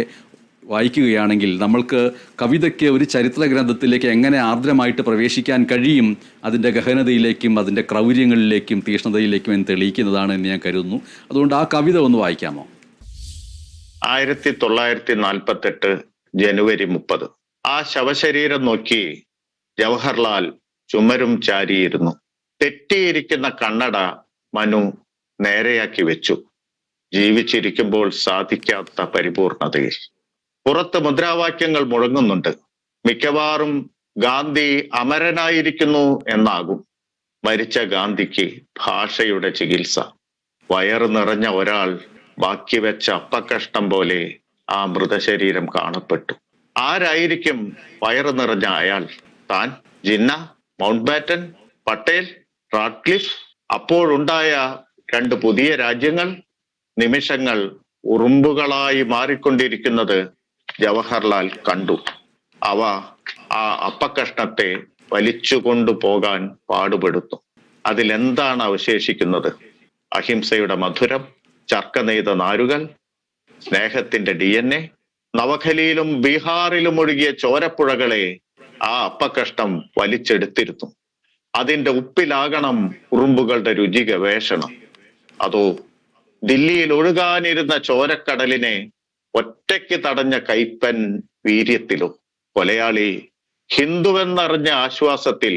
വായിക്കുകയാണെങ്കിൽ നമ്മൾക്ക് കവിതയ്ക്ക് ഒരു ചരിത്ര ഗ്രന്ഥത്തിലേക്ക് എങ്ങനെ ആർദ്രമായിട്ട് പ്രവേശിക്കാൻ കഴിയും, അതിൻ്റെ ഗഹനതയിലേക്കും അതിൻ്റെ ക്രൗര്യങ്ങളിലേക്കും തീഷ്ണതയിലേക്കും എന്ന് തെളിയിക്കുന്നതാണ് എന്ന് ഞാൻ കരുതുന്നു. അതുകൊണ്ട് ആ കവിത ഒന്ന് വായിക്കാമോ? 1948 ജനുവരി 30. ആ ശവശരീരം നോക്കി ജവഹർലാൽ ചുമരും ചാരിയിരുന്നു. തെറ്റിയിരിക്കുന്ന കണ്ണട മനു നേരെയാക്കി വെച്ചു. ജീവിച്ചിരിക്കുമ്പോൾ സാധിക്കാത്ത പരിപൂർണതയിൽ. പുറത്ത് മുദ്രാവാക്യങ്ങൾ മുഴങ്ങുന്നുണ്ട്. മിക്കവാറും ഗാന്ധി അമരനായിരിക്കുന്നു എന്നാകും. മരിച്ച ഗാന്ധിക്ക് ഭാഷയുടെ ചികിത്സ. വയറ് നിറഞ്ഞ ഒരാൾ ബാക്കി വെച്ച അപ്പക്കഷ്ടം പോലെ ആ മൃതശരീരം കാണപ്പെട്ടു. ആരായിരിക്കും വയറ് നിറഞ്ഞ അയാൾ? താൻ, Jinnah, Mountbatten, Patel, Radcliffe? അപ്പോഴുണ്ടായ 2 പുതിയ രാജ്യങ്ങൾ, നിമിഷങ്ങൾ ഉറുമ്പുകളായി മാറിക്കൊണ്ടിരിക്കുന്നത് ജവഹർലാൽ കണ്ടു. അവ ആ അപ്പക്കഷ്ണത്തെ വലിച്ചുകൊണ്ടു പോകാൻ പാടുപെടുന്നു. അതിലെന്താണ് അവശേഷിക്കുന്നത്? അഹിംസയുടെ മധുരം, ചർക്ക നെയ്ത നാരുകൾ, സ്നേഹത്തിന്റെ DNA. നവഖലിയിലും ബീഹാറിലും ഒഴുകിയ ചോരപ്പുഴകളെ ആ അപ്പക്കഷ്ണം വലിച്ചെടുത്തിരുന്നു. അതിന്റെ ഉപ്പിലാകണം ഉറുമ്പുകളുടെ രുചി ഗവേഷണം. അതോ ദില്ലിയിൽ ഒഴുകാനിരുന്ന ചോരക്കടലിനെ ഒറ്റയ്ക്ക് തടഞ്ഞ കൈപ്പൻ വീര്യത്തിലും? കൊലയാളി ഹിന്ദുവെന്നറിഞ്ഞ ആശ്വാസത്തിൽ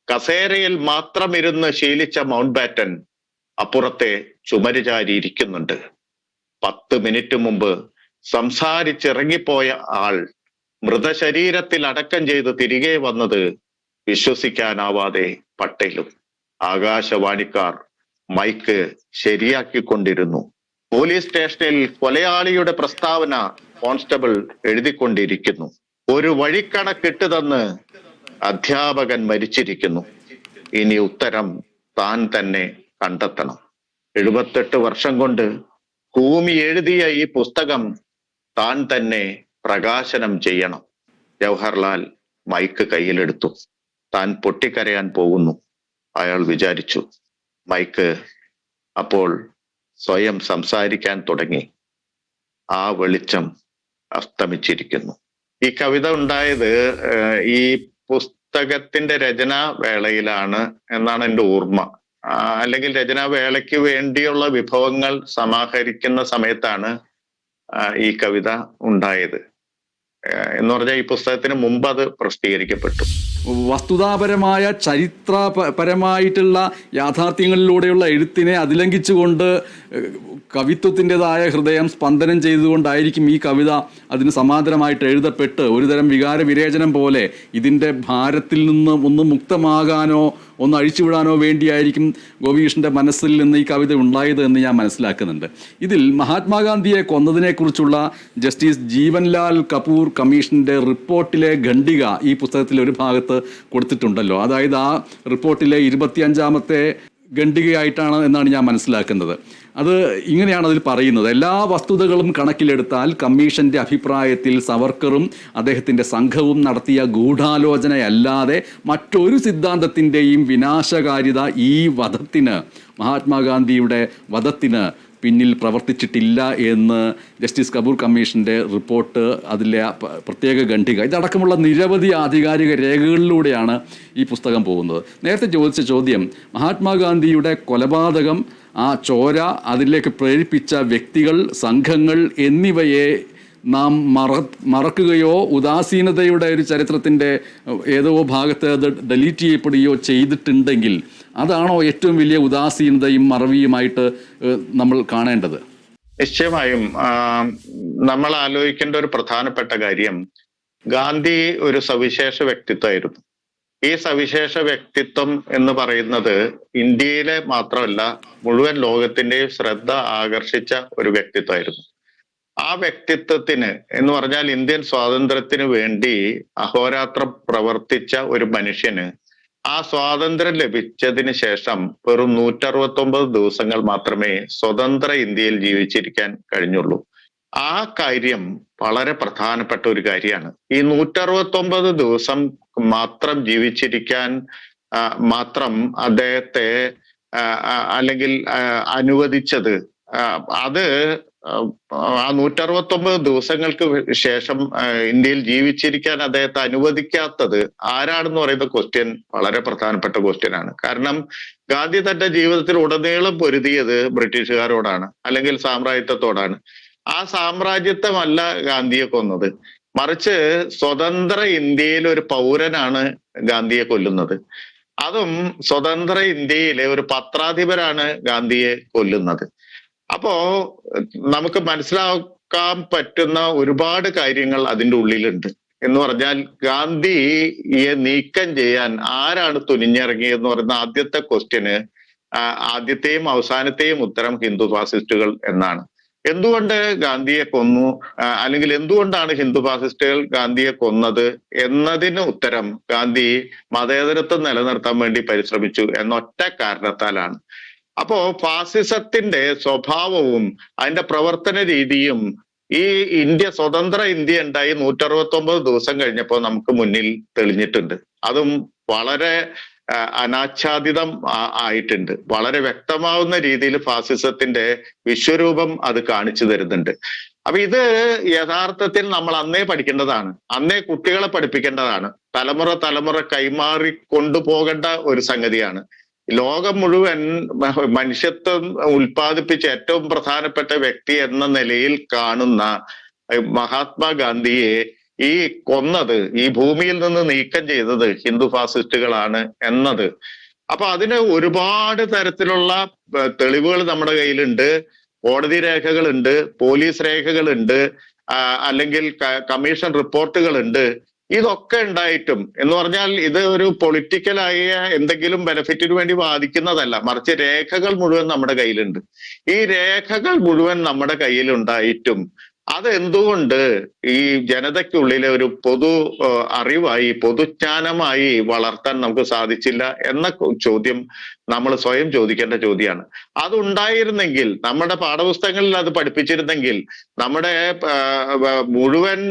കസേരയിൽ മാത്രം ഇരുന്ന് ശീലിച്ച മൗണ്ട് ബാറ്റൻ അപ്പുറത്തെ ചുമരുചാരി ഇരിക്കുന്നുണ്ട്. 10 മിനിറ്റ് മുമ്പ് സംസാരിച്ചിറങ്ങിപ്പോയ ആൾ മൃതശരീരത്തിൽ അടക്കം ചെയ്ത് തിരികെ വന്നത് വിശ്വസിക്കാനാവാതെ പട്ടേലും. ആകാശവാണിക്കാർ മൈക്ക് ശരിയാക്കിക്കൊണ്ടിരുന്നു. പോലീസ് സ്റ്റേഷനിൽ കൊലയാളിയുടെ പ്രസ്താവന കോൺസ്റ്റബിൾ എഴുതിക്കൊണ്ടിരിക്കുന്നു. ഒരു വഴിക്കണക്കിട്ട് തന്ന് അധ്യാപകൻ മരിച്ചിരിക്കുന്നു. ഇനി ഉത്തരം താൻ തന്നെ കണ്ടെത്തണം. 78 വർഷം കൊണ്ട് ഭൂമി എഴുതിയ ഈ പുസ്തകം താൻ തന്നെ പ്രകാശനം ചെയ്യണം. ജവഹർലാൽ മൈക്ക് കയ്യിലെടുത്തു. താൻ പൊട്ടിക്കരയാൻ പോകുന്നു അയാൾ വിചാരിച്ചു. മൈക്ക് അപ്പോൾ സ്വയം സംസാരിക്കാൻ തുടങ്ങി. ആ വെളിച്ചം അസ്തമിച്ചിരിക്കുന്നു. ഈ കവിത ഉണ്ടായത് ഈ പുസ്തകത്തിന്റെ രചനാ വേളയിലാണ് എന്നാണ് എൻ്റെ ഓർമ്മ. അല്ലെങ്കിൽ രചനാ വേളയ്ക്ക് വേണ്ടിയുള്ള വിഭവങ്ങൾ സമാഹരിക്കുന്ന സമയത്താണ് ഈ കവിത ഉണ്ടായത്. എന്ന് പറഞ്ഞാൽ ഈ പുസ്തകത്തിന് മുമ്പ് അത് പ്രസിദ്ധീകരിക്കപ്പെട്ടു. വസ്തുതാപരമായ ചരിത്രപരമായിട്ടുള്ള യാഥാർത്ഥ്യങ്ങളിലൂടെയുള്ള എഴുത്തിനെ അതിലംഘിച്ചുകൊണ്ട് കവിത്വത്തിൻ്റെതായ ഹൃദയം സ്പന്ദനം ചെയ്തുകൊണ്ടായിരിക്കും ഈ കവിത അതിന് സമാന്തരമായിട്ട് എഴുതപ്പെട്ട് ഒരുതരം വികാര വിരേചനം പോലെ ഇതിൻ്റെ ഭാരത്തിൽ നിന്ന് ഒന്ന് മുക്തമാകാനോ ഒന്ന് അഴിച്ചുവിടാനോ വേണ്ടിയായിരിക്കും ഗോപികൃഷ്ണൻ്റെ മനസ്സിൽ നിന്ന് ഈ കവിത ഉണ്ടായത് എന്ന് ഞാൻ മനസ്സിലാക്കുന്നുണ്ട്. ഇതിൽ മഹാത്മാഗാന്ധിയെ കൊന്നതിനെക്കുറിച്ചുള്ള ജസ്റ്റിസ് ജീവൻലാൽ കപൂർ കമ്മീഷൻ്റെ റിപ്പോർട്ടിലെ ഖണ്ഡിക ഈ പുസ്തകത്തിലെ ഒരു ഭാഗത്ത് കൊടുത്തിട്ടുണ്ടല്ലോ. അതായത് ആ റിപ്പോർട്ടിലെ 25-ാമത്തെ ഖണ്ഡികയായിട്ടാണ് എന്നാണ് ഞാൻ മനസ്സിലാക്കുന്നത്. അത് ഇങ്ങനെയാണ് അതിൽ പറയുന്നത്: എല്ലാ വസ്തുതകളും കണക്കിലെടുത്താൽ കമ്മീഷന്റെ അഭിപ്രായത്തിൽ സവർക്കറും അദ്ദേഹത്തിൻ്റെ സംഘവും നടത്തിയ ഗൂഢാലോചനയല്ലാതെ മറ്റൊരു സിദ്ധാന്തത്തിൻ്റെയും വിനാശകാരിത ഈ വധത്തിന്, മഹാത്മാഗാന്ധിയുടെ വധത്തിന് പിന്നിൽ പ്രവർത്തിച്ചിട്ടില്ല എന്ന് ജസ്റ്റിസ് കപൂർ കമ്മീഷൻ്റെ റിപ്പോർട്ട്, അതിലെ പ്രത്യേക ഖണ്ഡിക, ഇതടക്കമുള്ള നിരവധി ആധികാരിക രേഖകളിലൂടെയാണ് ഈ പുസ്തകം പോകുന്നത്. നേരത്തെ ചോദിച്ച ചോദ്യം, മഹാത്മാഗാന്ധിയുടെ കൊലപാതകം, ആ ചോര, അതിലേക്ക് പ്രേരിപ്പിച്ച വ്യക്തികൾ, സംഘങ്ങൾ എന്നിവയെ നാം മറക്കുകയോ ഉദാസീനതയുടെ ഒരു ചരിത്രത്തിൻ്റെ ഏതോ ഭാഗത്ത് അത് ഡിലീറ്റ് ചെയ്യപ്പെടുകയോ ചെയ്തിട്ടുണ്ടെങ്കിൽ അതാണോ ഏറ്റവും വലിയ ഉദാസീനതയും മറവിയുമായിട്ട് നമ്മൾ കാണേണ്ടത്? നിശ്ചയമായും നമ്മൾ ആലോചിക്കേണ്ട ഒരു പ്രധാനപ്പെട്ട കാര്യം, ഗാന്ധി ഒരു സവിശേഷ വ്യക്തിത്വമായിരുന്നു. ഈ സവിശേഷ വ്യക്തിത്വം എന്ന് പറയുന്നത് ഇന്ത്യയിലെ മാത്രമല്ല മുഴുവൻ ലോകത്തിന്റെയും ശ്രദ്ധ ആകർഷിച്ച ഒരു വ്യക്തിത്വമായിരുന്നു. ആ വ്യക്തിത്വത്തിന് എന്ന് പറഞ്ഞാൽ ഇന്ത്യൻ സ്വാതന്ത്ര്യത്തിന് വേണ്ടി അഹോരാത്രം പ്രവർത്തിച്ച ഒരു മനുഷ്യന് ആ സ്വാതന്ത്ര്യം ലഭിച്ചതിന് ശേഷം വെറും 169 ദിവസങ്ങൾ മാത്രമേ സ്വതന്ത്ര ഇന്ത്യയിൽ ജീവിച്ചിരിക്കാൻ കഴിഞ്ഞുള്ളൂ. ആ കാര്യം വളരെ പ്രധാനപ്പെട്ട ഒരു കാര്യമാണ്. ഈ 169 ദിവസം മാത്രം ജീവിച്ചിരിക്കാൻ മാത്രം അദ്ദേഹത്തെ അല്ലെങ്കിൽ അനുവദിച്ചത്, അത് ആ 169 ദിവസങ്ങൾക്ക് ശേഷം ഇന്ത്യയിൽ ജീവിച്ചിരിക്കാൻ അദ്ദേഹത്തെ അനുവദിക്കാത്തത് ആരാണെന്ന് പറയുന്ന ക്വസ്റ്റ്യൻ വളരെ പ്രധാനപ്പെട്ട ക്വസ്റ്റ്യൻ ആണ്. കാരണം ഗാന്ധി തന്റെ ജീവിതത്തിൽ ഉടനീളം പൊരുതിയത് ബ്രിട്ടീഷുകാരോടാണ്, അല്ലെങ്കിൽ സാമ്രാജ്യത്വത്തോടാണ്. ആ സാമ്രാജ്യത്വമല്ല ഗാന്ധിയെ കൊന്നത്, മറിച്ച് സ്വതന്ത്ര ഇന്ത്യയിലെ ഒരു പൗരനാണ് ഗാന്ധിയെ കൊല്ലുന്നത്. അതും സ്വതന്ത്ര ഇന്ത്യയിലെ ഒരു പത്രാധിപരാണ് ഗാന്ധിയെ കൊല്ലുന്നത്. അപ്പോ നമുക്ക് മനസ്സിലാക്കാൻ പറ്റുന്ന ഒരുപാട് കാര്യങ്ങൾ അതിൻ്റെ ഉള്ളിലുണ്ട്. എന്ന് പറഞ്ഞാൽ ഗാന്ധിയെ നീക്കം ചെയ്യാൻ ആരാണ് തുനിഞ്ഞിറങ്ങിയെന്ന് പറയുന്ന ആദ്യത്തെ ക്വസ്റ്റ്യന് ആദ്യത്തെയും അവസാനത്തെയും ഉത്തരം ഹിന്ദു ഫാസിസ്റ്റുകൾ എന്നാണ്. എന്തുകൊണ്ട് ഗാന്ധിയെ കൊന്നു, അല്ലെങ്കിൽ എന്തുകൊണ്ടാണ് ഹിന്ദു ഫാസിസ്റ്റുകൾ ഗാന്ധിയെ കൊന്നത് എന്നതിന് ഉത്തരം ഗാന്ധി മതേതരത്വം നിലനിർത്താൻ വേണ്ടി പരിശ്രമിച്ചു എന്നൊറ്റ കാരണത്താലാണ്. അപ്പോ ഫാസിസത്തിന്റെ സ്വഭാവവും അതിന്റെ പ്രവർത്തന രീതിയും ഈ സ്വതന്ത്ര ഇന്ത്യ ഉണ്ടായി 169 ദിവസം കഴിഞ്ഞപ്പോൾ നമുക്ക് മുന്നിൽ തെളിഞ്ഞിട്ടുണ്ട്. അതും വളരെ അനാച്ഛാദിതം ആയിട്ടുണ്ട്. വളരെ വ്യക്തമാവുന്ന രീതിയിൽ ഫാസിസത്തിന്റെ വിശ്വരൂപം അത് കാണിച്ചു തരുന്നുണ്ട്. അപ്പൊ ഇത് യഥാർത്ഥത്തിൽ നമ്മൾ അന്നേ പഠിക്കേണ്ടതാണ്, അന്നേ കുട്ടികളെ പഠിപ്പിക്കേണ്ടതാണ്, തലമുറ കൈമാറി കൊണ്ടുപോകേണ്ട ഒരു സംഗതിയാണ്. ലോകം മുഴുവൻ മനുഷ്യത്വം ഉൽപ്പാദിപ്പിച്ച ഏറ്റവും പ്രധാനപ്പെട്ട വ്യക്തി എന്ന നിലയിൽ കാണുന്ന മഹാത്മാഗാന്ധിയെ ഈ കൊന്നത്, ഈ ഭൂമിയിൽ നിന്ന് നീക്കം ചെയ്തത് ഹിന്ദു ഫാസിസ്റ്റുകളാണ് എന്നത്. അപ്പൊ അതിന് ഒരുപാട് തരത്തിലുള്ള തെളിവുകൾ നമ്മുടെ കയ്യിലുണ്ട്. കോടതി രേഖകളുണ്ട്, പോലീസ് രേഖകളുണ്ട്, അല്ലെങ്കിൽ കമ്മീഷൻ റിപ്പോർട്ടുകളുണ്ട്. ഇതൊക്കെ ഉണ്ടായിട്ടും എന്ന് പറഞ്ഞാൽ ഇത് ഒരു പൊളിറ്റിക്കലായ എന്തെങ്കിലും ബെനിഫിറ്റിന് വേണ്ടി വാദിക്കുന്നതല്ല, മറിച്ച് രേഖകൾ മുഴുവൻ നമ്മുടെ കയ്യിലുണ്ട്. ഈ രേഖകൾ മുഴുവൻ നമ്മുടെ കയ്യിലുണ്ടായിട്ടും അതെന്തുകൊണ്ട് ഈ ജനതയ്ക്കുള്ളിലെ ഒരു പൊതു അറിവായി, പൊതുജ്ഞാനമായി വളർത്താൻ നമുക്ക് സാധിച്ചില്ല എന്ന ചോദ്യം നമ്മൾ സ്വയം ചോദിക്കേണ്ട ചോദ്യമാണ്. അതുണ്ടായിരുന്നെങ്കിൽ, നമ്മുടെ പാഠപുസ്തകങ്ങളിൽ അത് പഠിപ്പിച്ചിരുന്നെങ്കിൽ, നമ്മുടെ മുഴുവൻ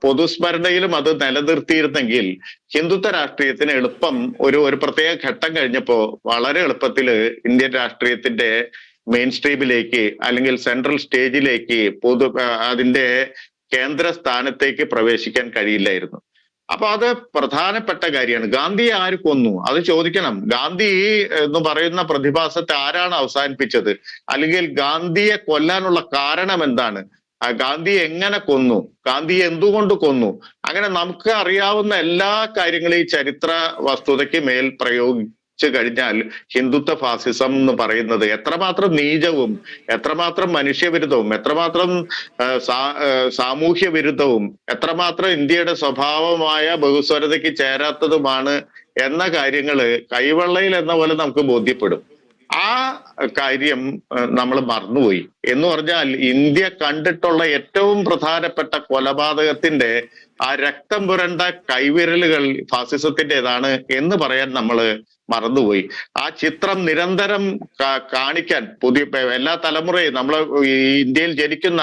പൊതുസ്മരണയിലും അത് നിലനിർത്തിയിരുന്നെങ്കിൽ ഹിന്ദുത്വ രാഷ്ട്രീയത്തിന് എളുപ്പം ഒരു പ്രത്യേക ഘട്ടം കഴിഞ്ഞപ്പോ വളരെ എളുപ്പത്തിൽ ഇന്ത്യൻ രാഷ്ട്രീയത്തിന്റെ മെയിൻ സ്ട്രീമിലേക്ക് അല്ലെങ്കിൽ സെൻട്രൽ സ്റ്റേജിലേക്ക് അതിന്റെ കേന്ദ്ര സ്ഥാനത്തേക്ക് പ്രവേശിക്കാൻ കഴിയില്ലായിരുന്നു. അപ്പൊ അത് പ്രധാനപ്പെട്ട കാര്യമാണ്. ഗാന്ധിയെ ആര് കൊന്നു അത് ചോദിക്കണം. ഗാന്ധി എന്ന് പറയുന്ന പ്രതിഭാസത്തെ ആരാണ് അവസാനിപ്പിച്ചത്, അല്ലെങ്കിൽ ഗാന്ധിയെ കൊല്ലാനുള്ള കാരണം എന്താണ്, ഗാന്ധിയെ എങ്ങനെ കൊന്നു, ഗാന്ധിയെ എന്തുകൊണ്ട് കൊന്നു, അങ്ങനെ നമുക്ക് അറിയാവുന്ന എല്ലാ കാര്യങ്ങളെയും ചരിത്ര വസ്തുതയ്ക്ക് മേൽ കഴിഞ്ഞാൽ ഹിന്ദുത്വ ഫാസിസം എന്ന് പറയുന്നത് എത്രമാത്രം നീചവും എത്രമാത്രം മനുഷ്യവിരുദ്ധവും എത്രമാത്രം സാമൂഹ്യ വിരുദ്ധവും എത്രമാത്രം ഇന്ത്യയുടെ സ്വഭാവമായ ബഹുസ്വരതയ്ക്ക് ചേരാത്തതുമാണ് എന്ന കാര്യങ്ങള് കൈവെള്ളയിൽ എന്ന പോലെ നമുക്ക് ബോധ്യപ്പെടും. ആ കാര്യം നമ്മൾ മറന്നുപോയി. എന്ന് പറഞ്ഞാൽ ഇന്ത്യ കണ്ടിട്ടുള്ള ഏറ്റവും പ്രധാനപ്പെട്ട കൊലപാതകത്തിന്റെ ആ രക്തം പുരണ്ട കൈവിരലുകൾ ഫാസിസത്തിൻ്റെതാണ് എന്ന് പറയാൻ നമ്മൾ മറന്നുപോയി. ആ ചിത്രം നിരന്തരം കാണിക്കാൻ എല്ലാ തലമുറയും ഈ ഇന്ത്യയിൽ ജനിക്കുന്ന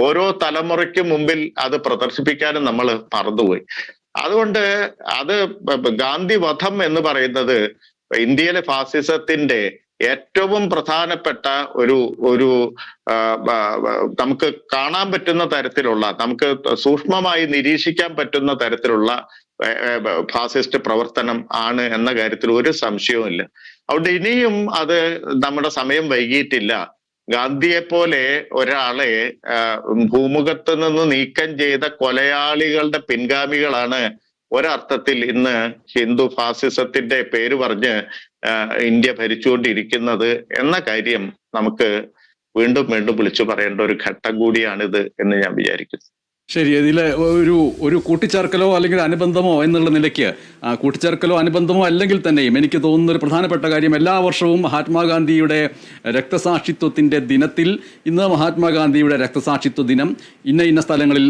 ഓരോ തലമുറയ്ക്കും മുമ്പിൽ അത് പ്രദർശിപ്പിക്കാനും നമ്മൾ മറന്നുപോയി. അതുകൊണ്ട് അത് ഗാന്ധി വധം എന്ന് പറയുന്നത് ഇന്ത്യയിലെ ഫാസിസത്തിന്റെ ഏറ്റവും പ്രധാനപ്പെട്ട ഒരു നമുക്ക് കാണാൻ പറ്റുന്ന തരത്തിലുള്ള, നമുക്ക് സൂക്ഷ്മമായി നിരീക്ഷിക്കാൻ പറ്റുന്ന തരത്തിലുള്ള ഫാസിസ്റ്റ് പ്രവർത്തനം ആണ് എന്ന കാര്യത്തിൽ ഒരു സംശയവുമില്ല. അതുകൊണ്ട് ഇനിയും അത് നമ്മുടെ സമയം വൈകിയിട്ടില്ല. ഗാന്ധിയെ പോലെ ഒരാളെ ഭൂമുഖത്ത് നിന്ന് നീക്കം ചെയ്ത കൊലയാളികളുടെ പിൻഗാമികളാണ് ഒരർത്ഥത്തിൽ ഇന്ന് ഹിന്ദു ഫാസിസത്തിന്റെ പേര് പറഞ്ഞ് ഇന്ത്യ ഭരിച്ചുകൊണ്ടിരിക്കുന്നത് എന്ന കാര്യം നമുക്ക് വീണ്ടും വീണ്ടും വിളിച്ചു പറയേണ്ട ഒരു ഘട്ടം കൂടിയാണിത് എന്ന് ഞാൻ വിചാരിക്കുന്നു. ശരി, ഇതിലെ ഒരു കൂട്ടിച്ചേർക്കലോ അല്ലെങ്കിൽ അനുബന്ധമോ എന്നുള്ള നിലയ്ക്ക്, കൂട്ടിച്ചേർക്കലോ അനുബന്ധമോ അല്ലെങ്കിൽ തന്നെയും എനിക്ക് തോന്നുന്ന ഒരു പ്രധാനപ്പെട്ട കാര്യം, എല്ലാ വർഷവും മഹാത്മാഗാന്ധിയുടെ രക്തസാക്ഷിത്വത്തിൻ്റെ ദിനത്തിൽ ഇന്ന് മഹാത്മാഗാന്ധിയുടെ രക്തസാക്ഷിത്വ ദിനം, ഇന്ന സ്ഥലങ്ങളിൽ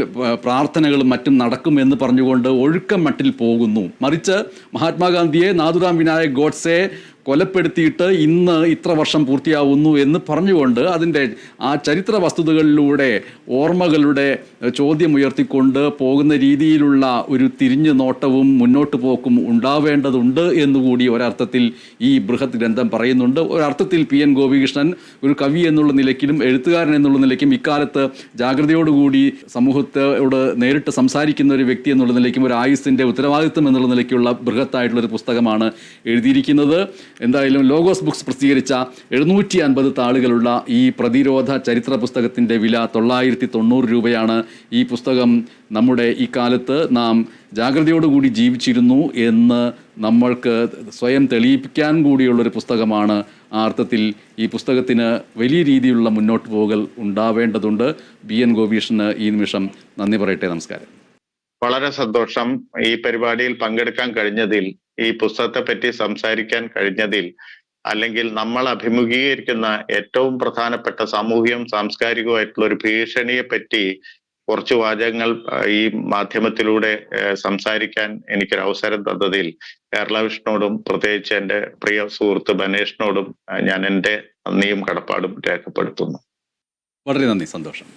പ്രാർത്ഥനകളും മറ്റും നടക്കുമെന്ന് പറഞ്ഞുകൊണ്ട് ഒഴുക്കം മട്ടിൽ പോകുന്നു. മറിച്ച് മഹാത്മാഗാന്ധിയെ നാഥുറാം വിനായക് ഗോഡ്സെ കൊലപ്പെടുത്തിയിട്ട് ഇന്ന് ഇത്ര വർഷം പൂർത്തിയാവുന്നു എന്ന് പറഞ്ഞുകൊണ്ട് അതിൻ്റെ ആ ചരിത്ര വസ്തുതകളിലൂടെ ഓർമ്മകളുടെ ചോദ്യമുയർത്തിക്കൊണ്ട് പോകുന്ന രീതിയിലുള്ള ഒരു തിരിഞ്ഞു നോട്ടവും മുന്നോട്ട് പോക്കും ഉണ്ടാവേണ്ടതുണ്ട് എന്നുകൂടി ഒരർത്ഥത്തിൽ ഈ ബൃഹത് ഗ്രന്ഥം പറയുന്നുണ്ട്. ഒരർത്ഥത്തിൽ പി എൻ ഗോപികൃഷ്ണൻ ഒരു കവി എന്നുള്ള നിലയ്ക്കും എഴുത്തുകാരൻ എന്നുള്ള നിലയ്ക്കും ഇക്കാലത്ത് ജാഗ്രതയോടുകൂടി സമൂഹത്തോട് നേരിട്ട് സംസാരിക്കുന്ന ഒരു വ്യക്തി എന്നുള്ള നിലയ്ക്കും ഒരു ആയുസ്സിൻ്റെ ഉത്തരവാദിത്വം എന്നുള്ള നിലയ്ക്കുള്ള ബൃഹത്തായിട്ടുള്ളൊരു പുസ്തകമാണ് എഴുതിയിരിക്കുന്നത്. എന്തായാലും ലോഗോസ് ബുക്സ് പ്രസിദ്ധീകരിച്ച 750 താളുകളുള്ള ഈ പ്രതിരോധ ചരിത്ര പുസ്തകത്തിൻ്റെ വില 990 രൂപയാണ്. ഈ പുസ്തകം നമ്മുടെ ഈ കാലത്ത് നാം ജാഗ്രതയോടുകൂടി ജീവിച്ചിരുന്നു എന്ന് നമ്മൾക്ക് സ്വയം തെളിയിപ്പിക്കാൻ കൂടിയുള്ളൊരു പുസ്തകമാണ്. ആ അർത്ഥത്തിൽ ഈ പുസ്തകത്തിന് വലിയ രീതിയിലുള്ള മുന്നോട്ട് പോകൽ ഉണ്ടാവേണ്ടതുണ്ട്. ബി എൻ ഗോപികൃഷ്ണന് ഈ നിമിഷം നന്ദി പറയട്ടെ. നമസ്കാരം. വളരെ സന്തോഷം ഈ പരിപാടിയിൽ പങ്കെടുക്കാൻ കഴിഞ്ഞതിൽ, ഈ പുസ്തകത്തെ പറ്റി സംസാരിക്കാൻ കഴിഞ്ഞതിൽ, അല്ലെങ്കിൽ നമ്മൾ അഭിമുഖീകരിക്കുന്ന ഏറ്റവും പ്രധാനപ്പെട്ട സാമൂഹികവും സാംസ്കാരികവുമായിട്ടുള്ള ഒരു ഭീഷണിയെ പറ്റി കുറച്ച് വാചകങ്ങൾ ഈ മാധ്യമത്തിലൂടെ സംസാരിക്കാൻ എനിക്കൊരു അവസരം തന്നതിൽ കേരള വിഷനോടും പ്രത്യേകിച്ച് എൻ്റെ പ്രിയ സുഹൃത്ത് ബനേഷിനോടും ഞാൻ എൻ്റെ നന്ദിയും കടപ്പാടും രേഖപ്പെടുത്തുന്നു. വളരെ നന്ദി, സന്തോഷം.